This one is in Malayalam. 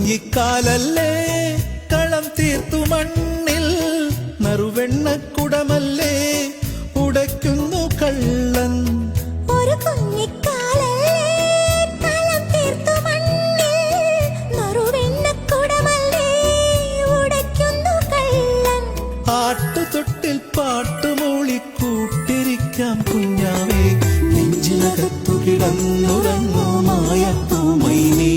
കുഞ്ഞിക്കാലല്ലേ കളം തീർത്തു മണ്ണിൽ നറുവെണ്ണക്കുടമല്ലേ ഉടയ്ക്കുന്നു കള്ളൻ. ഒരു കുഞ്ഞിക്കാലല്ലേ കളം തീർത്തു മണ്ണിൽ നറുവെണ്ണക്കുടമല്ലേ ഉടയ്ക്കുന്നു കള്ളൻ. ആട്ടുതൊട്ടിൽ പാട്ടുമൂളി കൂട്ടിരിക്കാം കുഞ്ഞാവേ, നെഞ്ചിനകത്തു കിടന്നുറങ്ങുമായ പൂമൈനേ.